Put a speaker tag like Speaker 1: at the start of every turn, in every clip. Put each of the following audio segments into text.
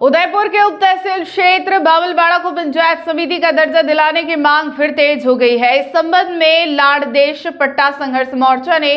Speaker 1: उदयपुर के उप तहसील क्षेत्र बावलवाड़ा को पंचायत समिति का दर्जा दिलाने की मांग फिर तेज हो गई है। इस संबंध में लाड़देश पट्टा संघर्ष मोर्चा ने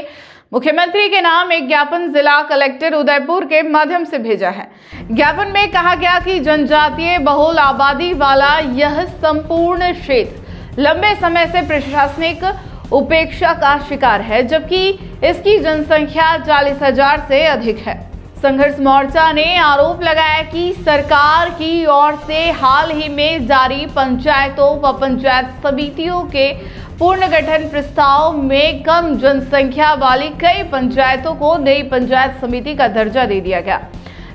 Speaker 1: मुख्यमंत्री के नाम एक ज्ञापन जिला कलेक्टर उदयपुर के माध्यम से भेजा है। ज्ञापन में कहा गया कि जनजातीय बहुल आबादी वाला यह संपूर्ण क्षेत्र लंबे समय से प्रशासनिक उपेक्षा का शिकार है, जबकि इसकी जनसंख्या 40,000 से अधिक है। संघर्ष मोर्चा ने आरोप लगाया कि सरकार की ओर से हाल ही में जारी पंचायतों व पंचायत समितियों के पुनर्गठन प्रस्ताव में कम जनसंख्या वाली कई पंचायतों को नई पंचायत समिति का दर्जा दे दिया गया,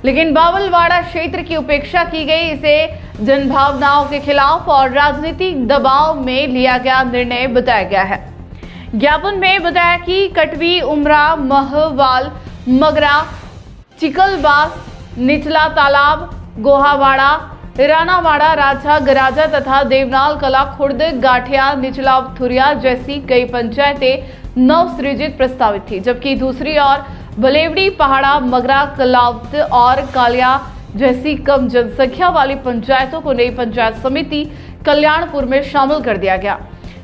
Speaker 1: लेकिन बावलवाड़ा क्षेत्र की उपेक्षा की गई। इसे जनभावनाओं के खिलाफ और राजनीतिक दबाव में लिया गया निर्णय बताया गया है। ज्ञापन में बताया कि कटवी, उमरा, महवाल, मगरा, चिकलबास, निचला तालाब, गोहावाड़ा, रानावाड़ा, राजा, गराजा तथा देवनाल कला, खुर्द, गाठिया, निचला थुरिया जैसी कई पंचायतें नवसृजित प्रस्तावित थी, जबकि दूसरी ओर बलेवड़ी, पहाड़ा, मगरा, कलावत और कालिया जैसी कम जनसंख्या वाली पंचायतों को नई पंचायत समिति कल्याणपुर में शामिल कर दिया गया।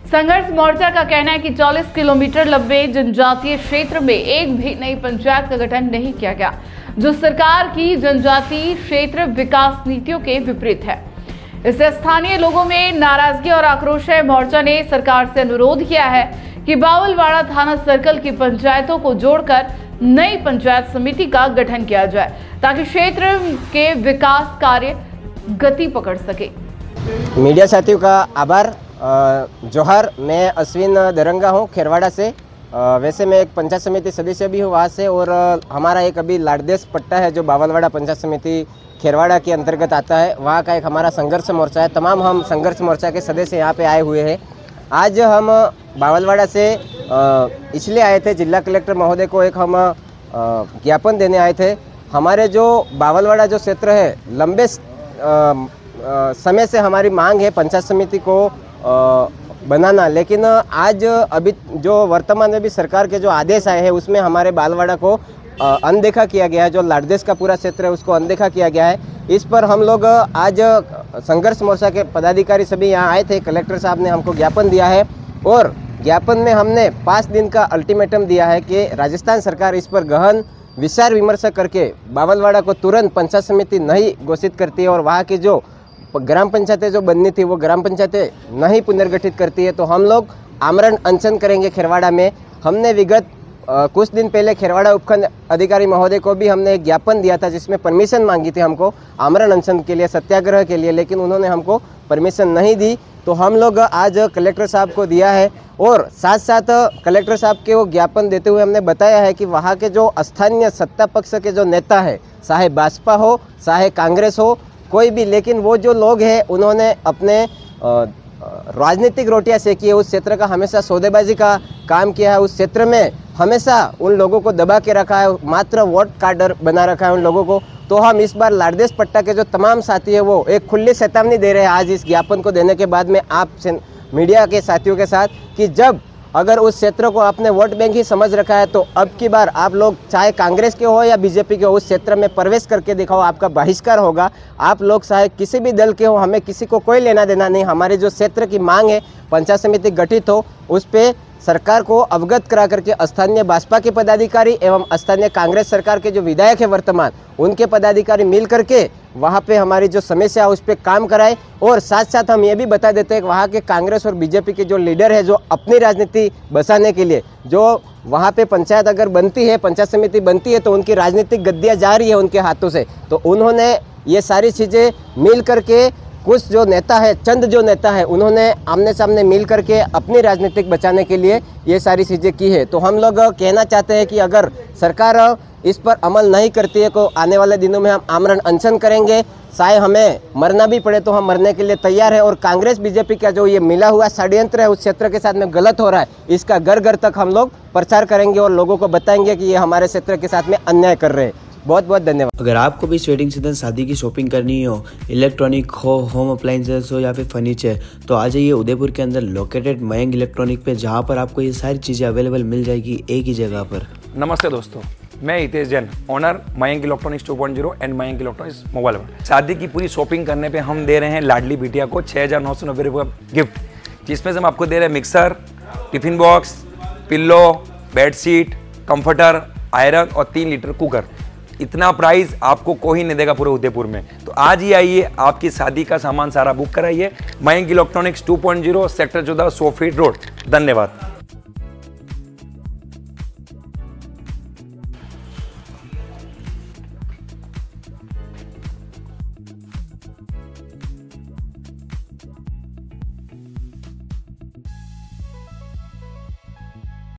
Speaker 1: संघर्ष मोर्चा का कहना है कि 40 किलोमीटर लंबे जनजातीय क्षेत्र में एक भी नई पंचायत का गठन नहीं किया गया, जो सरकार की जनजातीय क्षेत्र विकास नीतियों के विपरीत है। इससे स्थानीय लोगों में नाराजगी और आक्रोश है। मोर्चा ने सरकार से अनुरोध किया है कि बावलवाड़ा थाना सर्कल की पंचायतों को जोड़कर नई पंचायत समिति का गठन किया जाए, ताकि क्षेत्र के विकास कार्य गति पकड़ सके।
Speaker 2: मीडिया साथियों का आभार। जोहर, मैं अश्विन दरंगा हूँ खेरवाड़ा से। वैसे मैं एक पंचायत समिति सदस्य भी हूँ वहाँ से, और हमारा एक अभी लाड़देश पट्टा है जो बावलवाड़ा पंचायत समिति खेरवाड़ा के अंतर्गत आता है, वहाँ का एक हमारा संघर्ष मोर्चा है। तमाम हम संघर्ष मोर्चा के सदस्य यहाँ पे आए हुए हैं। आज हम बावलवाड़ा से इसलिए आए थे, जिला कलेक्टर महोदय को एक हम ज्ञापन देने आए थे। हमारे जो बावलवाड़ा जो क्षेत्र है, लंबे समय से हमारी मांग है पंचायत समिति को बनाना, लेकिन आज अभी जो वर्तमान में भी सरकार के जो आदेश आए हैं उसमें हमारे बावलवाड़ा को अनदेखा किया गया है। जो लाड़देश का पूरा क्षेत्र है उसको अनदेखा किया गया है। इस पर हम लोग आज संघर्ष मोर्चा के पदाधिकारी सभी यहाँ आए थे। कलेक्टर साहब ने हमको ज्ञापन दिया है, और ज्ञापन में हमने 5 दिन का अल्टीमेटम दिया है कि राजस्थान सरकार इस पर गहन विचार विमर्श करके बावलवाड़ा को तुरंत पंचायत समिति नहीं घोषित करती है, और वहाँ की जो ग्राम पंचायतें जो बननी थी वो ग्राम पंचायतें नहीं पुनर्गठित करती है, तो हम लोग आमरण अनशन करेंगे खेरवाड़ा में। हमने विगत कुछ दिन पहले खेरवाड़ा उपखंड अधिकारी महोदय को भी हमने एक ज्ञापन दिया था, जिसमें परमिशन मांगी थी हमको आमरण अनशन के लिए, सत्याग्रह के लिए, लेकिन उन्होंने हमको परमिशन नहीं दी। तो हम लोग आज कलेक्टर साहब को दिया है, और साथ साथ कलेक्टर साहब के वो ज्ञापन देते हुए हमने बताया है कि वहाँ के जो स्थानीय सत्ता पक्ष के जो नेता है, चाहे भाजपा हो चाहे कांग्रेस हो, कोई भी, लेकिन वो जो लोग हैं उन्होंने अपने राजनीतिक रोटियां सेकी है। उस क्षेत्र का हमेशा सौदेबाजी का काम किया है। उस क्षेत्र में हमेशा उन लोगों को दबा के रखा है, मात्र वोट कार्डर बना रखा है उन लोगों को। तो हम इस बार लाड़देश पट्टा के जो तमाम साथी है वो एक खुली चेतावनी दे रहे हैं आज इस ज्ञापन को देने के बाद में आप मीडिया के साथियों के साथ, कि जब अगर उस क्षेत्र को आपने वोट बैंक ही समझ रखा है तो अब की बार आप लोग चाहे कांग्रेस के हो या बीजेपी के हो, उस क्षेत्र में प्रवेश करके दिखाओ, आपका बहिष्कार होगा। आप लोग चाहे किसी भी दल के हो, हमें किसी को कोई लेना देना नहीं। हमारे जो क्षेत्र की मांग है पंचायत समिति गठित हो, उस पर सरकार को अवगत करा करके स्थानीय भाजपा के पदाधिकारी एवं स्थानीय कांग्रेस सरकार के जो विधायक है वर्तमान, उनके पदाधिकारी मिल करके वहाँ पे हमारी जो समस्या है उस पर काम कराए। और साथ साथ हम ये भी बता देते हैं कि वहाँ के कांग्रेस और बीजेपी के जो लीडर है, जो अपनी राजनीति बसाने के लिए, जो वहाँ पे पंचायत अगर बनती है, पंचायत समिति बनती है, तो उनकी राजनीतिक गद्दियाँ जा रही है उनके हाथों से। तो उन्होंने ये सारी चीज़ें मिल करके, कुछ जो नेता है, चंद जो नेता है, उन्होंने आमने सामने मिल करके अपनी राजनीतिक बचाने के लिए ये सारी चीज़ें की है। तो हम लोग कहना चाहते हैं कि अगर सरकार इस पर अमल नहीं करती है तो आने वाले दिनों में हम आमरण अनशन करेंगे। चाहे हमें मरना भी पड़े तो हम मरने के लिए तैयार है। और कांग्रेस बीजेपी का जो ये मिला हुआ षड्यंत्र है उस क्षेत्र के साथ में गलत हो रहा है, इसका घर घर तक हम लोग प्रचार करेंगे और लोगों को बताएंगे कि ये हमारे क्षेत्र के साथ में अन्याय कर रहे हैं। बहुत बहुत धन्यवाद।
Speaker 3: अगर आपको भी वेडिंग सीजन शादी की शॉपिंग करनी हो, इलेक्ट्रॉनिक हो, होम अप्लाइंसेस हो या फिर फर्नीचर, तो आ जाइए उदयपुर के अंदर लोकेटेड मयंक इलेक्ट्रॉनिक पे, जहां पर आपको ये सारी चीज़ें अवेलेबल मिल जाएगी एक ही जगह पर।
Speaker 4: नमस्ते दोस्तों, मैं Hitesh Jain, owner Mayank electronics 2.0 and Mayank electronics mobile world. शादी की पूरी शॉपिंग करने पे हम दे रहे हैं लाडली बिटिया को 6,990 रुपये का गिफ्ट, जिसमें से हम आपको दे रहे हैं mixer, tiffin box, pillow, bedsheet, comforter, iron और 3 लीटर कुकर। इतना प्राइस आपको कोई नहीं देगा पूरे उदयपुर में। तो आज ही आइए, आपकी शादी का सामान सारा बुक कराइए। Mayank electronics 2.0 sector 14 100 feet road. धन्यवाद।